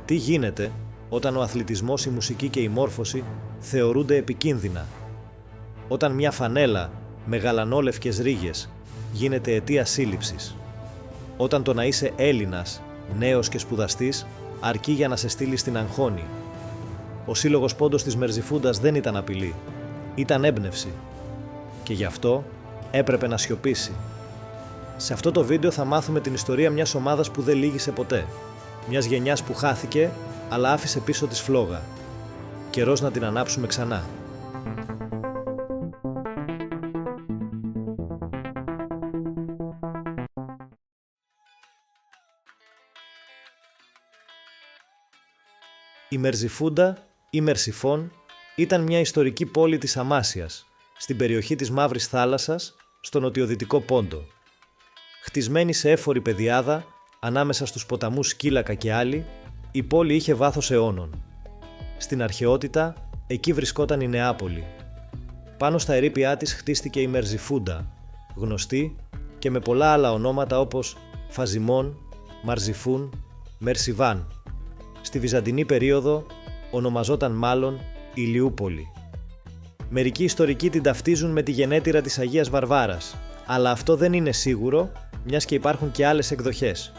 Τι γίνεται όταν ο αθλητισμός, η μουσική και η μόρφωση θεωρούνται επικίνδυνα? Όταν μια φανέλα με γαλανόλευκες ρίγες γίνεται αιτία σύλληψης? Όταν το να είσαι Έλληνας, νέος και σπουδαστής αρκεί για να σε στείλει στην αγχώνη? Ο σύλλογος Πόντος της Μερζιφούντας δεν ήταν απειλή, ήταν έμπνευση. Και γι' αυτό έπρεπε να σιωπήσει. Σε αυτό το βίντεο θα μάθουμε την ιστορία μιας ομάδας που δεν λύγησε ποτέ. Μιας γενιάς που χάθηκε, αλλά άφησε πίσω της φλόγα. Καιρός να την ανάψουμε ξανά. Η Μερζιφούντα ή Μερσιφόν ήταν μια ιστορική πόλη της Αμάσιας, στην περιοχή της Μαύρης Θάλασσας, στο νοτιοδυτικό Πόντο. Χτισμένη σε έφορη πεδιάδα, ανάμεσα στους ποταμούς Σκύλακα και άλλοι, η πόλη είχε βάθος αιώνων. Στην αρχαιότητα, εκεί βρισκόταν η Νεάπολη. Πάνω στα ερείπια της χτίστηκε η Μερζιφούντα, γνωστή και με πολλά άλλα ονόματα όπως Φαζιμόν, Μαρζιφούν, Μερσιβάν. Στη Βυζαντινή περίοδο ονομαζόταν μάλλον Ηλιούπολη. Μερικοί ιστορικοί την ταυτίζουν με τη γενέτειρα της Αγίας Βαρβάρας, αλλά αυτό δεν είναι σίγουρο, μιας και υπάρχουν και άλλες εκδοχές.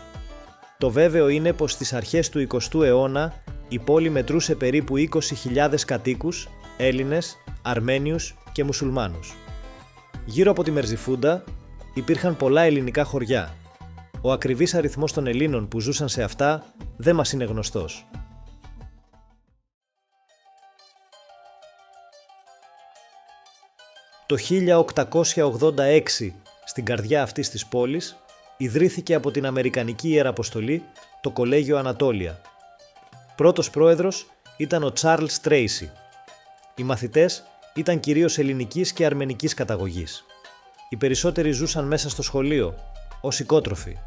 Το βέβαιο είναι πως στις αρχές του 20ου αιώνα η πόλη μετρούσε περίπου 20.000 κατοίκους, Έλληνες, Αρμένιους και Μουσουλμάνους. Γύρω από τη Μερζιφούντα υπήρχαν πολλά ελληνικά χωριά. Ο ακριβής αριθμός των Ελλήνων που ζούσαν σε αυτά δεν μας είναι γνωστός. Το 1886, στην καρδιά αυτής της πόλης, ιδρύθηκε από την Αμερικανική Ιεραποστολή το Κολέγιο Ανατόλια. Πρώτος πρόεδρος ήταν ο Τσάρλς Τρέισι. Οι μαθητές ήταν κυρίως ελληνικής και αρμενικής καταγωγής. Οι περισσότεροι ζούσαν μέσα στο σχολείο, ως οικότροφοι.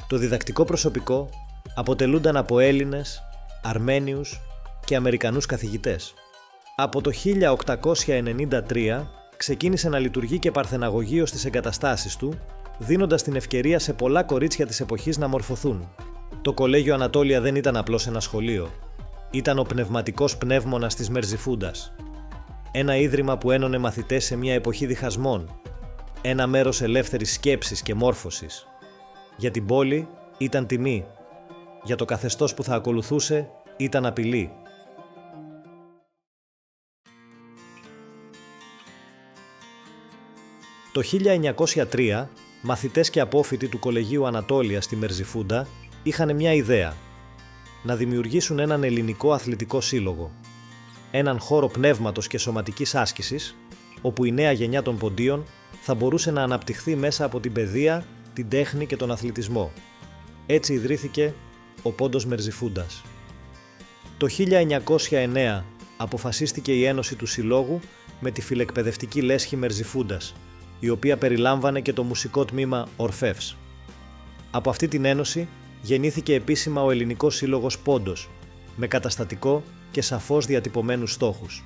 Το διδακτικό προσωπικό αποτελούνταν από Έλληνες, Αρμένιους και Αμερικανούς καθηγητές. Από το 1893 ξεκίνησε να λειτουργεί και παρθεναγωγείο στις εγκαταστάσεις του, δίνοντας την ευκαιρία σε πολλά κορίτσια της εποχής να μορφωθούν. Το Κολέγιο Ανατόλια δεν ήταν απλώς ένα σχολείο. Ήταν ο πνευματικός πνεύμονας της Μερζιφούντας. Ένα ίδρυμα που ένωνε μαθητές σε μια εποχή διχασμών. Ένα μέρος ελεύθερης σκέψης και μόρφωσης. Για την πόλη ήταν τιμή. Για το καθεστώς που θα ακολουθούσε ήταν απειλή. Το 1903, μαθητές και απόφοιτοι του Κολεγίου Ανατόλια στη Μερζιφούντα είχαν μια ιδέα: να δημιουργήσουν έναν ελληνικό αθλητικό σύλλογο. Έναν χώρο πνεύματος και σωματικής άσκησης, όπου η νέα γενιά των ποντίων θα μπορούσε να αναπτυχθεί μέσα από την παιδεία, την τέχνη και τον αθλητισμό. Έτσι ιδρύθηκε ο Πόντος Μερζιφούντας. Το 1909 αποφασίστηκε η ένωση του συλλόγου με τη φιλεκπαιδευτική λέσχη Μερζιφούντας, η οποία περιλάμβανε και το μουσικό τμήμα Ορφεύς. Από αυτή την ένωση γεννήθηκε επίσημα ο Ελληνικός Σύλλογος Πόντος, με καταστατικό και σαφώς διατυπωμένους στόχους.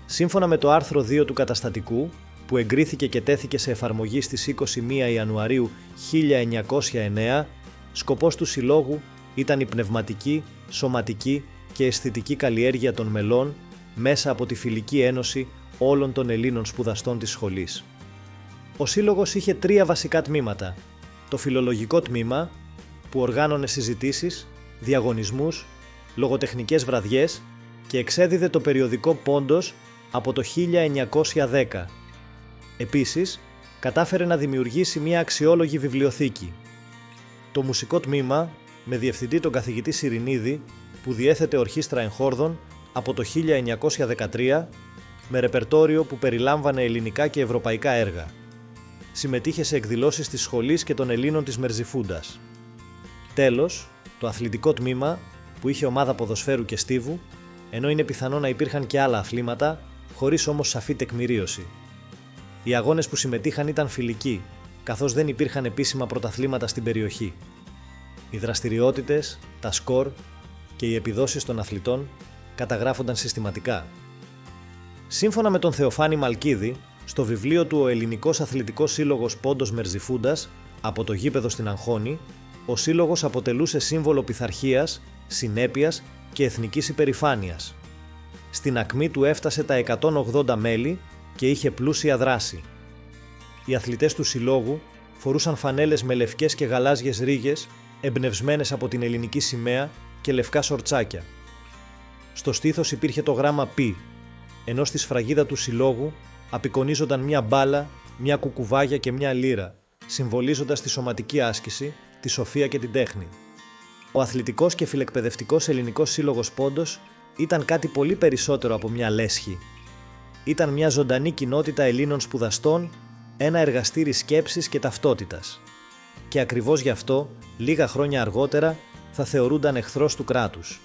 Σύμφωνα με το άρθρο 2 του καταστατικού, που εγκρίθηκε και τέθηκε σε εφαρμογή στις 21 Ιανουαρίου 1909, σκοπός του συλλόγου ήταν η πνευματική, σωματική και αισθητική καλλιέργεια των μελών μέσα από τη φιλική ένωση όλων των Ελλήνων σπουδαστών της σχολής. Ο σύλλογος είχε 3 βασικά τμήματα: το φιλολογικό τμήμα, που οργάνωνε συζητήσεις, διαγωνισμούς, λογοτεχνικές βραδιές και εξέδιδε το περιοδικό Πόντος από το 1910. Επίσης, κατάφερε να δημιουργήσει μια αξιόλογη βιβλιοθήκη. Το μουσικό τμήμα, με διευθυντή τον καθηγητή Σιρηνίδη, που διέθετε ορχήστρα εγχόρδων από το 1913, με ρεπερτόριο που περιλάμβανε ελληνικά και ευρωπαϊκά έργα. Συμμετείχε σε εκδηλώσεις της σχολής και των Ελλήνων της Μερζιφούντας. Τέλος, το αθλητικό τμήμα, που είχε ομάδα ποδοσφαίρου και στίβου, ενώ είναι πιθανό να υπήρχαν και άλλα αθλήματα, χωρίς όμως σαφή τεκμηρίωση. Οι αγώνες που συμμετείχαν ήταν φιλικοί, καθώς δεν υπήρχαν επίσημα πρωταθλήματα στην περιοχή. Οι δραστηριότητες, τα σκορ και οι επιδόσεις των αθλητών καταγράφονταν συστηματικά. Σύμφωνα με τον Θεοφάνη Μαλκίδη, στο βιβλίο του «Ο Ελληνικός Αθλητικός Σύλλογος Πόντος Μερζιφούντας, από το γήπεδο στην Αγχώνη», ο σύλλογος αποτελούσε σύμβολο πειθαρχίας συνέπειας και εθνικής υπερηφάνειας. Στην ακμή του έφτασε τα 180 μέλη και είχε πλούσια δράση. Οι αθλητές του συλλόγου φορούσαν φανέλες με λευκές και γαλάζιες ρίγες εμπνευσμένες από την ελληνική σημαία και λευκά σορτσάκια. Στο στήθος υπήρχε το γράμμα π, ενώ στη σφραγίδα του συλλόγου απεικονίζονταν μια μπάλα, μια κουκουβάγια και μια λύρα, συμβολίζοντας τη σωματική άσκηση, τη σοφία και την τέχνη. Ο αθλητικός και φιλεκπαιδευτικός ελληνικός σύλλογος Πόντος ήταν κάτι πολύ περισσότερο από μια λέσχη. Ήταν μια ζωντανή κοινότητα Ελλήνων σπουδαστών, ένα εργαστήρι σκέψης και ταυτότητας. Και ακριβώς γι' αυτό, λίγα χρόνια αργότερα, θα θεωρούνταν εχθρός του κράτους.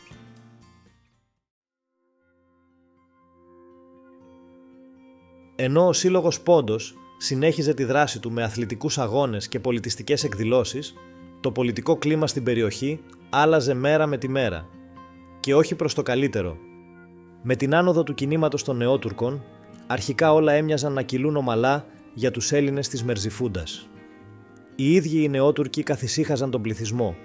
Ενώ ο Σύλλογος Πόντος συνέχιζε τη δράση του με αθλητικούς αγώνες και πολιτιστικές εκδηλώσεις, το πολιτικό κλίμα στην περιοχή άλλαζε μέρα με τη μέρα. Και όχι προς το καλύτερο. Με την άνοδο του κινήματος των Νεότουρκων, αρχικά όλα έμοιαζαν να κυλούν ομαλά για τους Έλληνες της Μερζιφούντας. Οι ίδιοι οι Νεότουρκοι καθησύχαζαν τον πληθυσμό,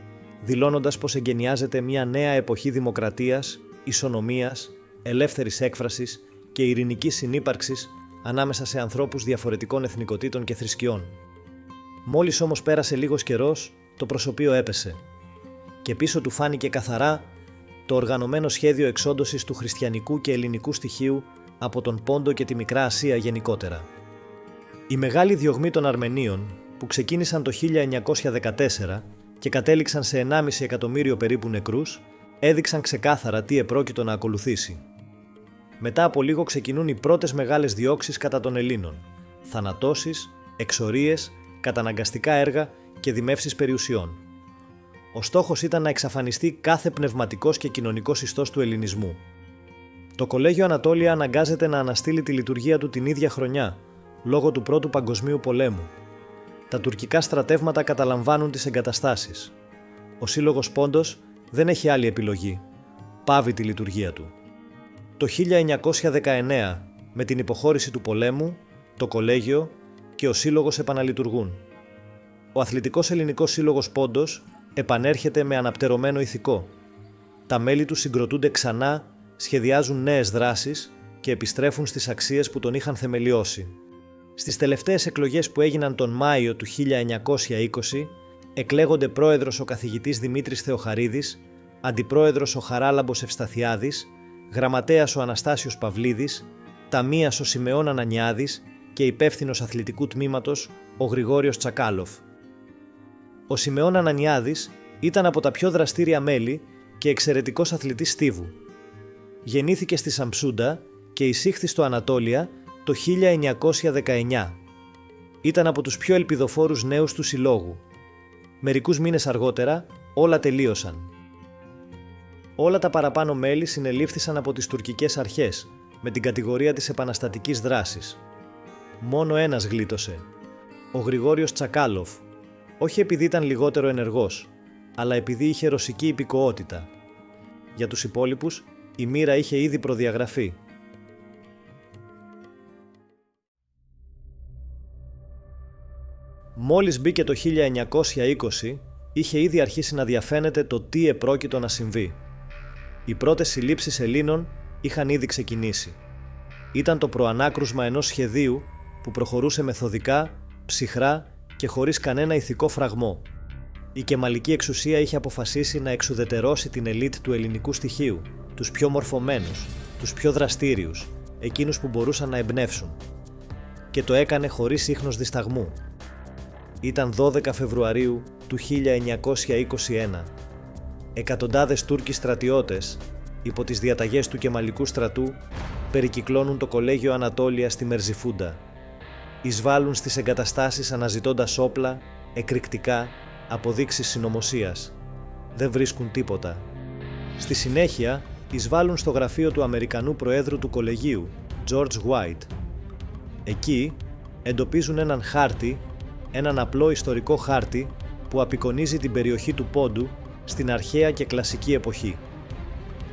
δηλώνοντας πως εγκαινιάζεται μια νέα εποχή δημοκρατίας, ισονομίας, ελεύθερης έκφρασης και ειρηνικής συνύπαρξης ανάμεσα σε ανθρώπους διαφορετικών εθνικοτήτων και θρησκειών. Μόλις όμως πέρασε λίγος καιρός, το προσωπείο έπεσε και πίσω του φάνηκε καθαρά το οργανωμένο σχέδιο εξόντωσης του χριστιανικού και ελληνικού στοιχείου από τον Πόντο και τη Μικρά Ασία γενικότερα. Η μεγάλη διωγμή των Αρμενίων, που ξεκίνησαν το 1914 και κατέληξαν σε 1,5 εκατομμύριο περίπου νεκρούς, έδειξαν ξεκάθαρα τι επρόκειτο να ακολουθήσει. Μετά από λίγο ξεκινούν οι πρώτες μεγάλες διώξεις κατά των Ελλήνων, θανατώσεις, εξορίες, καταναγκαστικά έργα και δημεύσεις περιουσιών. Ο στόχος ήταν να εξαφανιστεί κάθε πνευματικός και κοινωνικός ιστός του ελληνισμού. Το Κολέγιο Ανατόλια αναγκάζεται να αναστείλει τη λειτουργία του την ίδια χρονιά, λόγω του Πρώτου Παγκοσμίου Πολέμου. Τα τουρκικά στρατεύματα καταλαμβάνουν τις εγκαταστάσεις. Ο Σύλλογος Πόντος δεν έχει άλλη επιλογή. Πάβει τη λειτουργία του. Το 1919, με την υποχώρηση του πολέμου, το Κολέγιο και ο Σύλλογος επαναλειτουργούν. Ο Αθλητικός Ελληνικός Σύλλογος Πόντος επανέρχεται με αναπτερωμένο ηθικό. Τα μέλη του συγκροτούνται ξανά, σχεδιάζουν νέες δράσεις και επιστρέφουν στις αξίες που τον είχαν θεμελιώσει. Στις τελευταίες εκλογές που έγιναν τον Μάιο του 1920, εκλέγονται πρόεδρος ο καθηγητής Δημήτρης Θεοχαρίδης, αντιπρόεδρος ο Χαράλαμπος Ευσταθιάδης, γραμματέας ο Αναστάσιος Παυλίδης, ταμείας ο Σιμεών Ανανιάδης και υπεύθυνος αθλητικού τμήματος ο Γρηγόριος Τσακάλοφ. Ο Σιμεών Ανανιάδης ήταν από τα πιο δραστήρια μέλη και εξαιρετικός αθλητής στίβου. Γεννήθηκε στη Σαμψούντα και εισήχθη στο Ανατόλια το 1919. Ήταν από τους πιο ελπιδοφόρους νέους του συλλόγου. Μερικούς μήνες αργότερα όλα τελείωσαν. Όλα τα παραπάνω μέλη συνελήφθησαν από τις τουρκικές αρχές με την κατηγορία της επαναστατικής δράσης. Μόνο ένας γλίτωσε, ο Γρηγόριος Τσακάλοφ, όχι επειδή ήταν λιγότερο ενεργός, αλλά επειδή είχε ρωσική υπηκοότητα. Για τους υπόλοιπους, η μοίρα είχε ήδη προδιαγραφεί. Μόλις μπήκε το 1920, είχε ήδη αρχίσει να διαφαίνεται το τι επρόκειτο να συμβεί. Οι πρώτες συλλήψεις Ελλήνων είχαν ήδη ξεκινήσει. Ήταν το προανάκρουσμα ενός σχεδίου που προχωρούσε μεθοδικά, ψυχρά και χωρίς κανένα ηθικό φραγμό. Η κεμαλική εξουσία είχε αποφασίσει να εξουδετερώσει την ελίτ του ελληνικού στοιχείου, τους πιο μορφωμένους, τους πιο δραστήριους, εκείνους που μπορούσαν να εμπνεύσουν. Και το έκανε χωρίς ίχνος δισταγμού. Ήταν 12 Φεβρουαρίου του 1921. Εκατοντάδες Τούρκοι στρατιώτες, υπό τις διαταγές του Κεμαλικού στρατού, περικυκλώνουν το Κολέγιο Ανατόλια στη Μερζιφούντα. Εισβάλλουν στις εγκαταστάσεις αναζητώντας όπλα, εκρηκτικά, αποδείξεις συνωμοσίας. Δεν βρίσκουν τίποτα. Στη συνέχεια, εισβάλλουν στο γραφείο του Αμερικανού Προέδρου του Κολεγίου, George White. Εκεί, εντοπίζουν έναν χάρτη, έναν απλό ιστορικό χάρτη που απεικονίζει την περιοχή του Πόντου στην αρχαία και κλασική εποχή.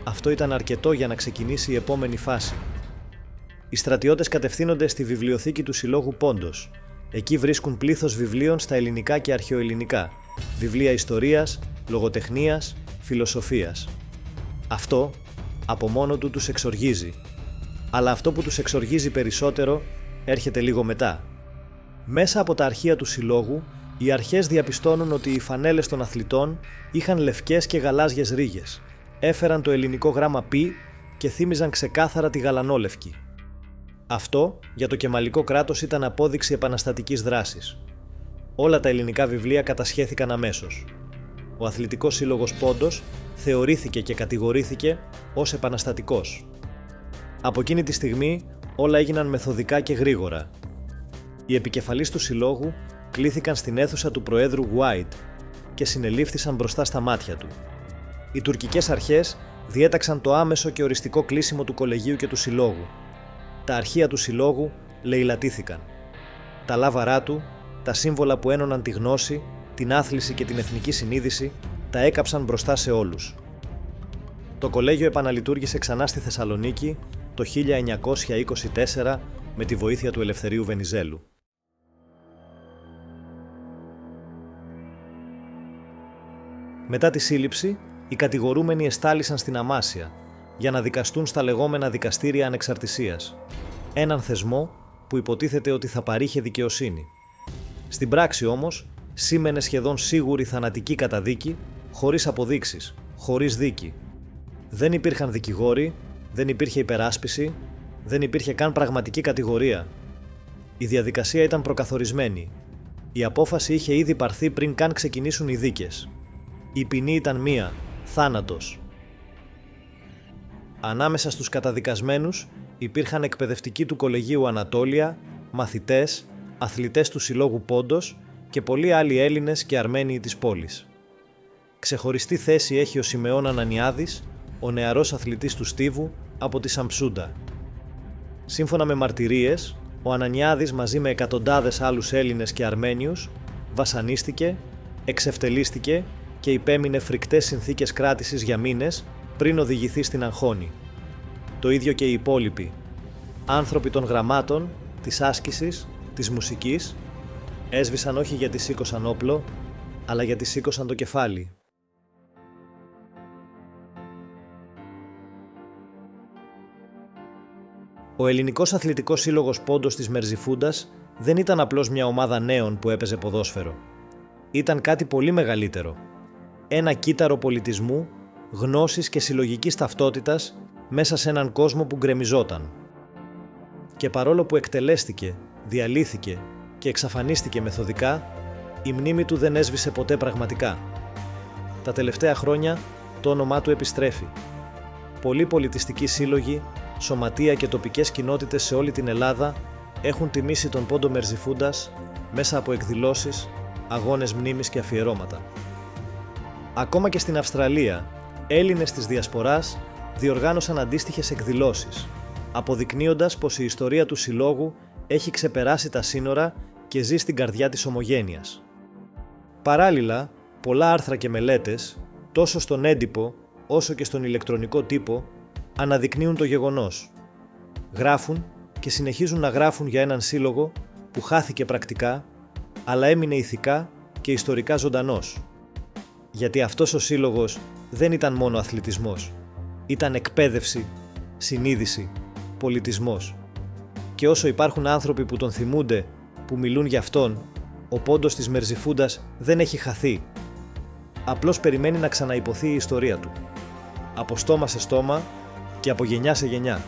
Αυτό ήταν αρκετό για να ξεκινήσει η επόμενη φάση. Οι στρατιώτες κατευθύνονται στη βιβλιοθήκη του Συλλόγου Πόντος. Εκεί βρίσκουν πλήθος βιβλίων στα ελληνικά και αρχαιοελληνικά, βιβλία ιστορίας, λογοτεχνίας, φιλοσοφίας. Αυτό από μόνο του τους εξοργίζει, αλλά αυτό που τους εξοργίζει περισσότερο έρχεται λίγο μετά. Μέσα από τα αρχεία του συλλόγου, οι αρχές διαπιστώνουν ότι οι φανέλες των αθλητών είχαν λευκές και γαλάζιες ρίγες, έφεραν το ελληνικό γράμμα π και θύμιζαν ξεκάθαρα τη γαλανόλευκη. Αυτό για το κεμαλικό κράτος ήταν απόδειξη επαναστατικής δράσης. Όλα τα ελληνικά βιβλία κατασχέθηκαν αμέσως. Ο Αθλητικός Σύλλογος Πόντος θεωρήθηκε και κατηγορήθηκε ως επαναστατικός. Από εκείνη τη στιγμή όλα έγιναν μεθοδικά και γρήγορα. Οι επικεφαλείς του συλλόγου κλήθηκαν στην αίθουσα του Προέδρου White και συνελήφθησαν μπροστά στα μάτια του. Οι τουρκικές αρχές διέταξαν το άμεσο και οριστικό κλείσιμο του κολεγίου και του συλλόγου. Τα αρχεία του συλλόγου λαιλατήθηκαν. Τα λάβαρά του, τα σύμβολα που ένωναν τη γνώση, την άθληση και την εθνική συνείδηση, τα έκαψαν μπροστά σε όλους. Το κολέγιο επαναλειτουργήσε ξανά στη Θεσσαλονίκη το 1924 με τη βοήθεια του Ελευθερίου Βενιζέλου. Μετά τη σύλληψη, οι κατηγορούμενοι εστάλησαν στην Αμάσια για να δικαστούν στα λεγόμενα δικαστήρια ανεξαρτησίας, έναν θεσμό που υποτίθεται ότι θα παρήχε δικαιοσύνη. Στην πράξη όμως, σήμαινε σχεδόν σίγουρη θανατική καταδίκη, χωρίς αποδείξεις, χωρίς δίκη. Δεν υπήρχαν δικηγόροι, δεν υπήρχε υπεράσπιση, δεν υπήρχε καν πραγματική κατηγορία. Η διαδικασία ήταν προκαθορισμένη. Η απόφαση είχε ήδη πάρθει πριν καν ξεκινήσουν οι δίκες. Η ποινή ήταν μία, θάνατος. Ανάμεσα στους καταδικασμένους υπήρχαν εκπαιδευτικοί του Κολεγίου Ανατόλια, μαθητές, αθλητές του Συλλόγου Πόντος και πολλοί άλλοι Έλληνες και Αρμένιοι της πόλης. Ξεχωριστή θέση έχει ο Σιμεών Ανανιάδης, ο νεαρός αθλητής του Στίβου από τη Σαμψούντα. Σύμφωνα με μαρτυρίες, ο Ανανιάδης μαζί με εκατοντάδες άλλους Έλληνες και Αρμένιους βασανίστηκε, εξευτελίστηκε και υπέμεινε φρικτές συνθήκες κράτησης για μήνες πριν οδηγηθεί στην αγχώνη. Το ίδιο και οι υπόλοιποι. Άνθρωποι των γραμμάτων, της άσκησης, της μουσικής, έσβησαν όχι γιατί σήκωσαν όπλο, αλλά γιατί σήκωσαν το κεφάλι. Ο Ελληνικός Αθλητικός Σύλλογος Πόντος της Μερζιφούντας δεν ήταν απλώς μια ομάδα νέων που έπαιζε ποδόσφαιρο. Ήταν κάτι πολύ μεγαλύτερο. Ένα κύτταρο πολιτισμού, γνώσης και συλλογικής ταυτότητας μέσα σε έναν κόσμο που γκρεμιζόταν. Και παρόλο που εκτελέστηκε, διαλύθηκε και εξαφανίστηκε μεθοδικά, η μνήμη του δεν έσβησε ποτέ πραγματικά. Τα τελευταία χρόνια το όνομά του επιστρέφει. Πολλοί πολιτιστικοί σύλλογοι, σωματεία και τοπικές κοινότητες σε όλη την Ελλάδα έχουν τιμήσει τον Πόντο Μερζιφούντας μέσα από εκδηλώσεις, αγώνες μνήμης και αφιερώματα. Ακόμα και στην Αυστραλία, Έλληνες της Διασποράς διοργάνωσαν αντίστοιχες εκδηλώσεις, αποδεικνύοντας πως η ιστορία του συλλόγου έχει ξεπεράσει τα σύνορα και ζει στην καρδιά της ομογένειας. Παράλληλα, πολλά άρθρα και μελέτες, τόσο στον έντυπο όσο και στον ηλεκτρονικό τύπο, αναδεικνύουν το γεγονός. Γράφουν και συνεχίζουν να γράφουν για έναν σύλλογο που χάθηκε πρακτικά, αλλά έμεινε ηθικά και ιστορικά ζωντανός. Γιατί αυτός ο σύλλογος δεν ήταν μόνο αθλητισμός. Ήταν εκπαίδευση, συνείδηση, πολιτισμός. Και όσο υπάρχουν άνθρωποι που τον θυμούνται, που μιλούν για αυτόν, ο Πόντος της Μερζιφούντας δεν έχει χαθεί. Απλώς περιμένει να ξαναϋποθεί η ιστορία του. Από στόμα σε στόμα και από γενιά σε γενιά.